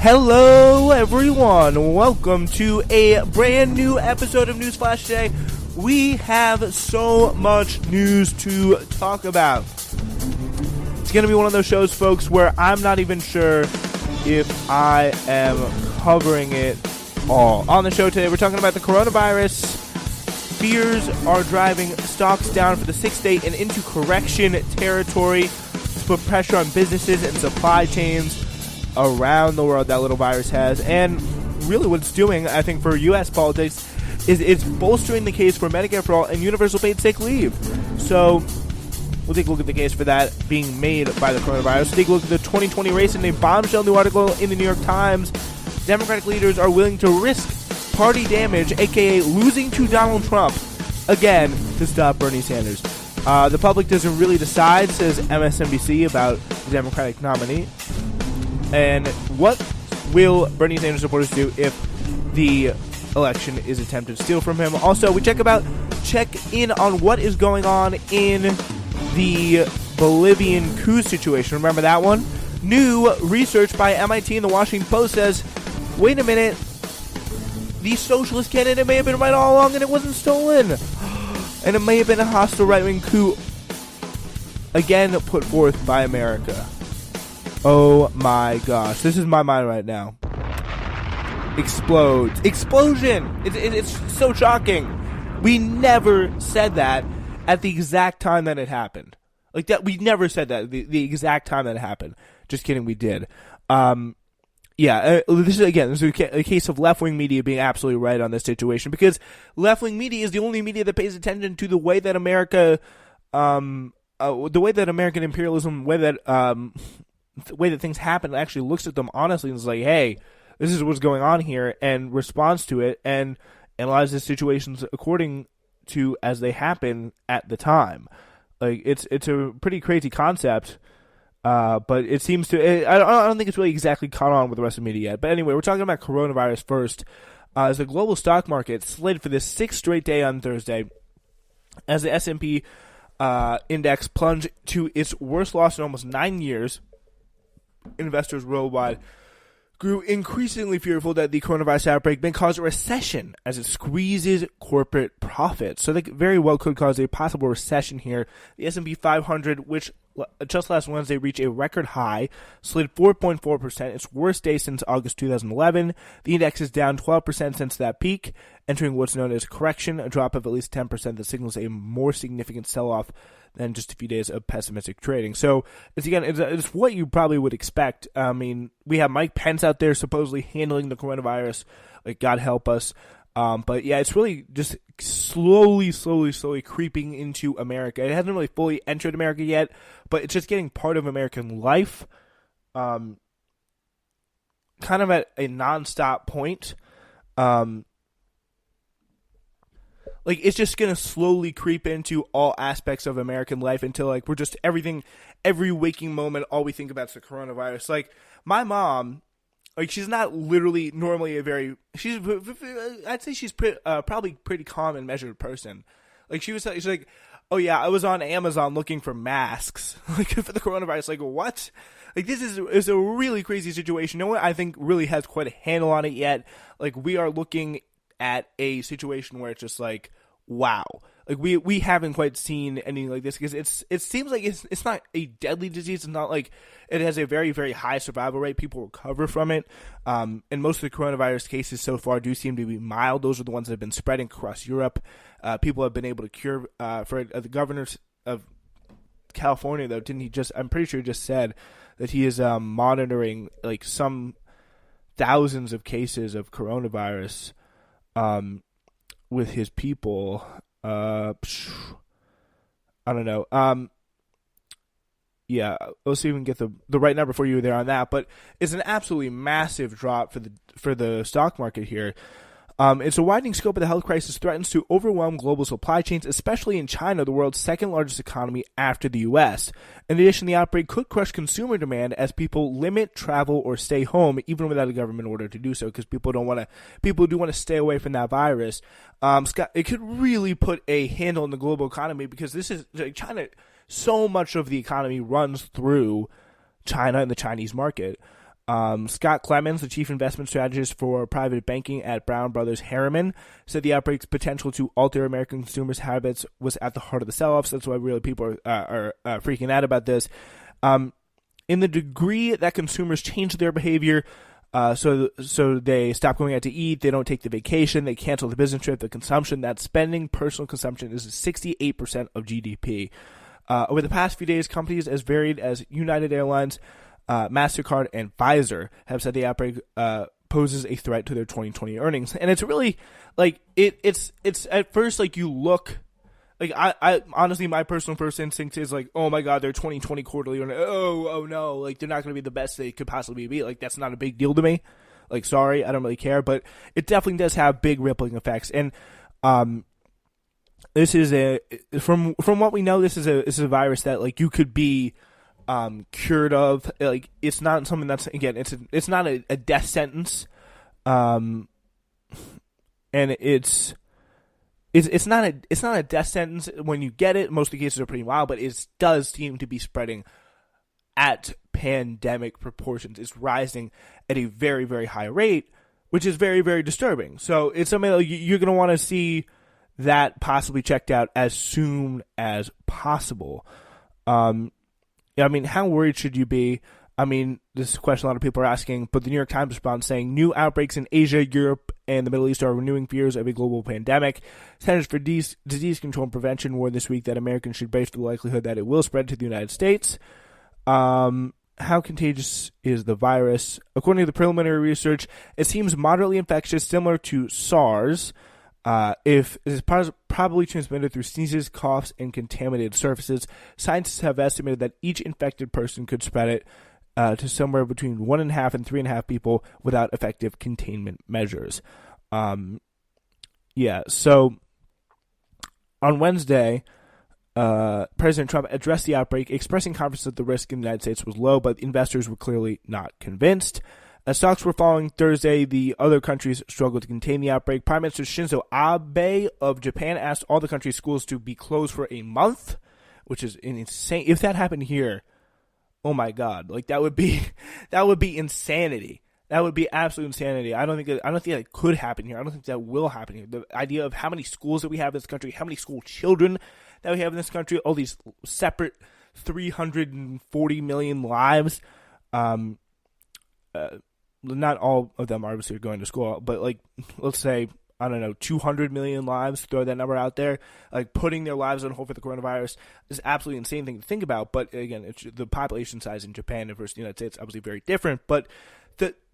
Hello, everyone. Welcome to a brand new episode of Newsflash today. We have so much news to talk about. It's going to be one of those shows, folks, where I'm not even sure if I am covering it all. On the show today, we're talking about the coronavirus. Fears are driving stocks down for the sixth day and into correction territory to put pressure on businesses and supply chains around the world that little virus has. And really what it's doing, I think, for U.S. politics is it's bolstering the case for Medicare for all and universal paid sick leave. So we'll take a look at the case for that being made by the coronavirus. We'll take a look at the 2020 race in a bombshell new article in the New York Times. Democratic leaders are willing to risk party damage, aka losing to Donald Trump, again, to stop Bernie Sanders. The public doesn't really decide, says MSNBC about the Democratic nominee. And what will Bernie Sanders supporters do if the election is attempted to steal from him? Also, we check in on what is going on in the Bolivian coup situation. Remember that one? New research by MIT and the Washington Post says, wait a minute, the socialist candidate may have been right all along and it wasn't stolen. And it may have been a hostile right-wing coup, again put forth by America. Oh my gosh, this is my mind right now. Explodes. Explosion! It's so shocking. We never said that at the exact time that it happened. Like that, we never said that the exact time that it happened. Just kidding, we did. This is a case of left-wing media being absolutely right on this situation, because left-wing media is the only media that pays attention to the way that America, the way that American imperialism, the way that things happen, actually looks at them honestly and is like, hey, this is what's going on here, and responds to it and analyzes situations according to as they happen at the time. Like, it's a pretty crazy concept, but it seems to, I don't think it's really exactly caught on with the rest of the media yet. But anyway, we're talking about coronavirus first. As the global stock market slid for this sixth straight day on Thursday, as the S&P index plunged to its worst loss in almost 9 years, investors worldwide grew increasingly fearful that the coronavirus outbreak may cause a recession as it squeezes corporate profits. So that very well could cause a possible recession here. The S&P 500, which just last Wednesday reached a record high, slid 4.4%, its worst day since August 2011. The index is down 12% since that peak, entering what's known as a correction, a drop of at least 10% that signals a more significant sell-off than just a few days of pessimistic trading. So, it's what you probably would expect. I mean, we have Mike Pence out there supposedly handling the coronavirus, like, God help us. But yeah, it's really just slowly creeping into America. It hasn't really fully entered America yet, but it's just getting part of American life, kind of at a nonstop point. Like, it's just going to slowly creep into all aspects of American life until, like, we're just every waking moment, all we think about is the coronavirus. Like, my mom, like, she's not literally normally I'd say she's probably pretty calm and measured person. Like, she's like, oh yeah, I was on Amazon looking for masks, like, for the coronavirus. Like, what? Like, this is a really crazy situation. No one, I think, really has quite a handle on it yet. Like, we are looking at a situation where it's just like, wow, like we haven't quite seen anything like this, because it seems like it's not a deadly disease. It's not like it has a very, very high survival rate. People recover from it, and most of the coronavirus cases so far do seem to be mild. Those are the ones that have been spreading across Europe. People have been able to cure. For the governor of California, though, didn't he just? I'm pretty sure he just said that he is monitoring like some thousands of cases of coronavirus with his people. I don't know. Yeah, let's see if we can get the right number for you there on that. But it's an absolutely massive drop for the stock market here. It's a widening scope of the health crisis threatens to overwhelm global supply chains, especially in China, the world's second largest economy after the U.S. In addition, the outbreak could crush consumer demand as people limit travel or stay home, even without a government order to do so, because people do want to stay away from that virus. Scott, it could really put a handle on the global economy, because this is like China. So much of the economy runs through China and the Chinese market. Scott Clemens, the chief investment strategist for private banking at Brown Brothers Harriman, said the outbreak's potential to alter American consumers' habits was at the heart of the sell-offs. That's why really people are freaking out about this. In the degree that consumers change their behavior, so they stop going out to eat, they don't take the vacation, they cancel the business trip, the consumption, that spending, personal consumption is 68% of GDP. Over the past few days, companies as varied as United Airlines, MasterCard, and Pfizer have said the outbreak poses a threat to their 2020 earnings. And it's really, like, it's at first, like, you look, like, I honestly, my personal first instinct is, like, oh my god, their 2020 quarterly earnings, oh no, like, they're not going to be the best they could possibly be. Like, that's not a big deal to me. Like, sorry, I don't really care. But it definitely does have big rippling effects. And, this is from what we know, this is a virus that, like, you could be cured of. Like, it's not something that's, again, it's not a death sentence, and it's not a death sentence when you get it. Most of the cases are pretty mild, but it does seem to be spreading at pandemic proportions. It's rising at a very, very high rate, which is very, very disturbing. So it's something that you're going to want to see that possibly checked out as soon as possible. I mean, how worried should you be? I mean, this is a question a lot of people are asking, but the New York Times responds saying, new outbreaks in Asia, Europe, and the Middle East are renewing fears of a global pandemic. Centers for Disease Control and Prevention warned this week that Americans should brace for the likelihood that it will spread to the United States. How contagious is the virus? According to the preliminary research, it seems moderately infectious, similar to SARS. If it is probably transmitted through sneezes, coughs, and contaminated surfaces, scientists have estimated that each infected person could spread it to somewhere between 1.5 and 3.5 people without effective containment measures. So on Wednesday, President Trump addressed the outbreak, expressing confidence that the risk in the United States was low, but investors were clearly not convinced. As stocks were falling Thursday, the other countries struggled to contain the outbreak. Prime Minister Shinzo Abe of Japan asked all the country's schools to be closed for a month, which is insane. If that happened here, oh my god, like that would be insanity. That would be absolute insanity. I don't think that could happen here. I don't think that will happen here. The idea of how many schools that we have in this country, how many school children that we have in this country, all these separate 340 million lives. Not all of them obviously are going to school, but like, let's say, I don't know, 200 million lives, throw that number out there, like putting their lives on hold for the coronavirus is absolutely insane thing to think about. But again, the population size in Japan versus the United States obviously very different, but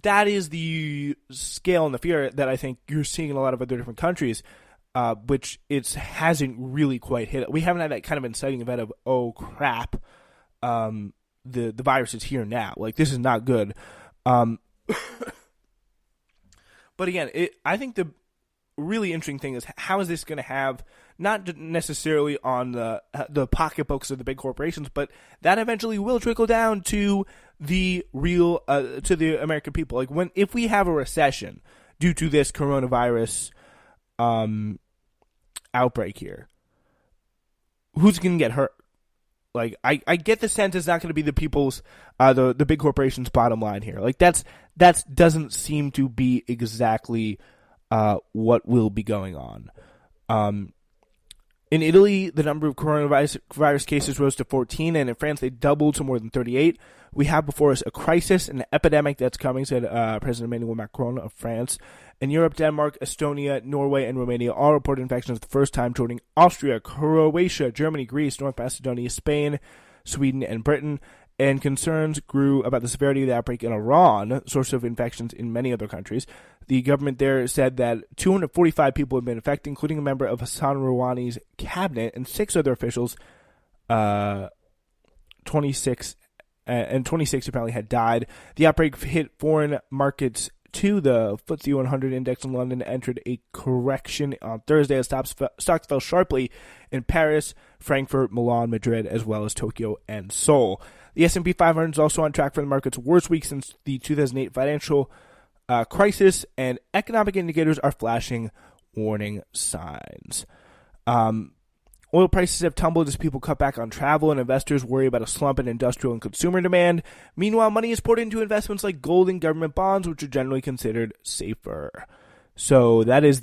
that is the scale and the fear that I think you're seeing in a lot of other different countries, which it hasn't really quite hit. We haven't had that kind of inciting event of, oh crap, the virus is here now. Like, this is not good. But again, I think the really interesting thing is, how is this going to have, not necessarily on the pocketbooks of the big corporations, but that eventually will trickle down to the real to the American people. Like, if we have a recession due to this coronavirus outbreak here, who's going to get hurt? Like, I get the sense it's not going to be the people's, the big corporations' bottom line here. Like, that doesn't seem to be exactly what will be going on. In Italy, the number of coronavirus cases rose to 14, and in France, they doubled to more than 38. We have before us a crisis, an epidemic that's coming, said President Emmanuel Macron of France. In Europe, Denmark, Estonia, Norway, and Romania all reported infections for the first time, joining Austria, Croatia, Germany, Greece, North Macedonia, Spain, Sweden, and Britain. And concerns grew about the severity of the outbreak in Iran, source of infections in many other countries. The government there said that 245 people have been infected, including a member of Hassan Rouhani's cabinet and 6 other officials. 26 apparently had died. The outbreak hit foreign markets too. The FTSE 100 index in London entered a correction on Thursday as stocks fell sharply in Paris, Frankfurt, Milan, Madrid, as well as Tokyo and Seoul. The S&P 500 is also on track for the market's worst week since the 2008 financial crisis, and economic indicators are flashing warning signs. Oil prices have tumbled as people cut back on travel and investors worry about a slump in industrial and consumer demand. Meanwhile, money is poured into investments like gold and government bonds, which are generally considered safer. So that's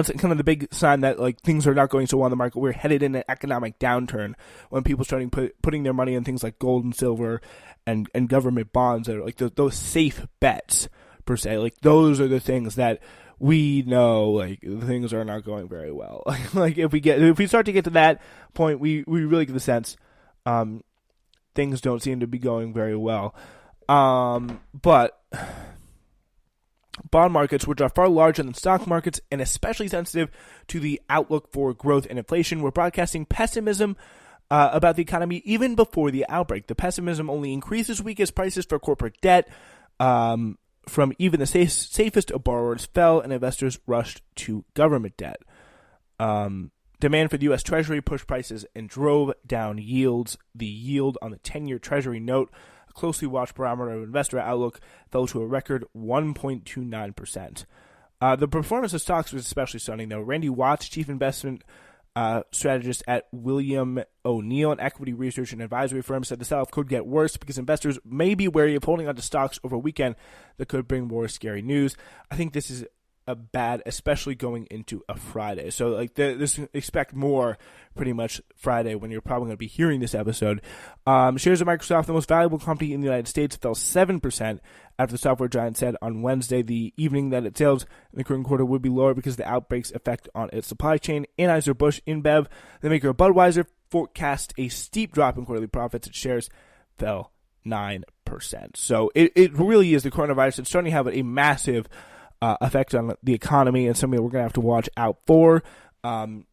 kind of the big sign that like things are not going so well in the market. We're headed in an economic downturn when people starting putting their money in things like gold and silver and government bonds that are like those safe bets per se. Like those are the things that we know like things are not going very well. Like if we start to get to that point, we really get the sense things don't seem to be going very well. But bond markets, which are far larger than stock markets and especially sensitive to the outlook for growth and inflation, were broadcasting pessimism about the economy even before the outbreak. The pessimism only increases week as prices for corporate debt from even the safest of borrowers fell and investors rushed to government debt. Demand for the U.S. Treasury pushed prices and drove down yields. The yield on the 10-year Treasury note, a closely watched barometer of investor outlook, fell to a record 1.29%. The performance of stocks was especially stunning, though. Randy Watts, chief investment strategist at William O'Neill, an equity research and advisory firm, said the sell-off could get worse because investors may be wary of holding onto stocks over a weekend that could bring more scary news. I think this is a bad, especially going into a Friday. So like this, expect more pretty much Friday when you're probably going to be hearing this episode. Shares of Microsoft, the most valuable company in the United States, fell 7% after the software giant said on Wednesday the evening that its sales in the current quarter would be lower because of the outbreak's effect on its supply chain. Anheuser-Busch InBev, the maker of Budweiser, forecast a steep drop in quarterly profits. Its shares fell 9%. So it really is the coronavirus. It's starting to have a massive effect on the economy and something that we're going to have to watch out for. And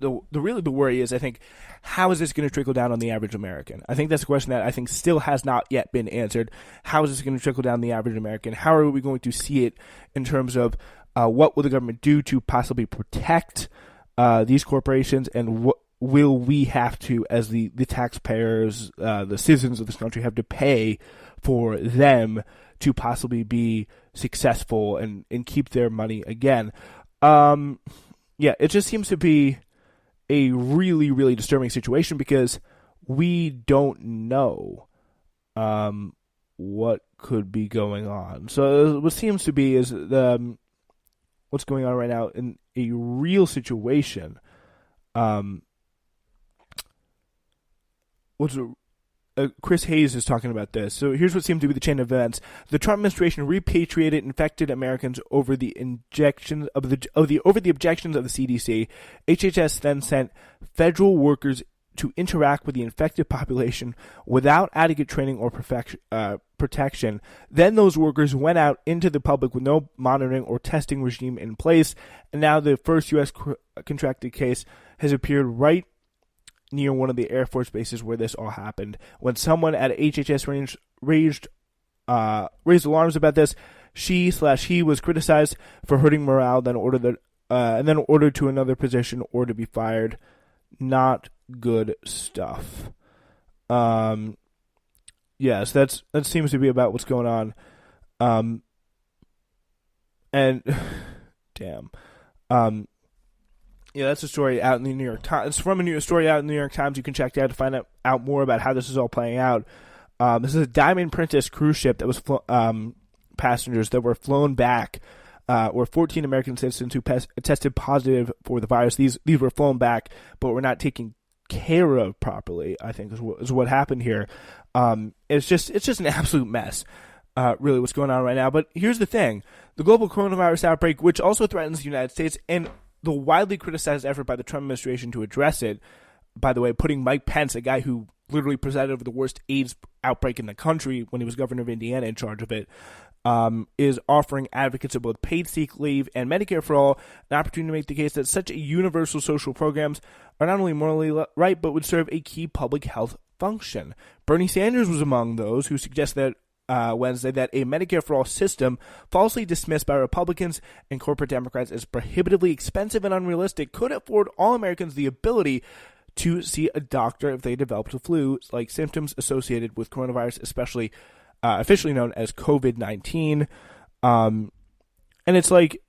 the worry is, I think, how is this going to trickle down on the average American? I think that's a question that I think still has not yet been answered. How is this going to trickle down the average American? How are we going to see it in terms of what will the government do to possibly protect these corporations, and what will we have to, as the taxpayers, the citizens of this country, have to pay for them to possibly be successful and keep their money again? It just seems to be a really, really disturbing situation because we don't know what could be going on. So what seems to be is what's going on right now in a real situation. Chris Hayes is talking about this. So here's what seemed to be the chain of events. The Trump administration repatriated infected Americans over the objections of the CDC. HHS then sent federal workers to interact with the infected population without adequate training or protection. Then those workers went out into the public with no monitoring or testing regime in place. And now the first U.S. contracted case has appeared right near one of the Air Force bases where this all happened. When someone at HHS raised alarms about this, she/he was criticized for hurting morale, then ordered to another position or to be fired. Not good stuff. Yes, that seems to be about what's going on. And damn. That's a story out in the New York Times. It's from a story out in the New York Times. You can check it out to find out more about how this is all playing out. This is a Diamond Princess cruise ship that was passengers that were flown back, were 14 American citizens who tested positive for the virus. These were flown back, but were not taken care of properly, I think is what happened here. It's just an absolute mess, really, what's going on right now. But here's the thing. The global coronavirus outbreak, which also threatens the United States, and the widely criticized effort by the Trump administration to address it, by the way, putting Mike Pence, a guy who literally presided over the worst AIDS outbreak in the country when he was governor of Indiana, in charge of it, is offering advocates of both paid sick leave and Medicare for all an opportunity to make the case that such universal social programs are not only morally right, but would serve a key public health function. Bernie Sanders was among those who suggested Wednesday that a Medicare for all system, falsely dismissed by Republicans and corporate Democrats as prohibitively expensive and unrealistic, could afford all Americans the ability to see a doctor if they developed a flu-like symptoms associated with coronavirus, especially officially known as COVID-19. And it's like,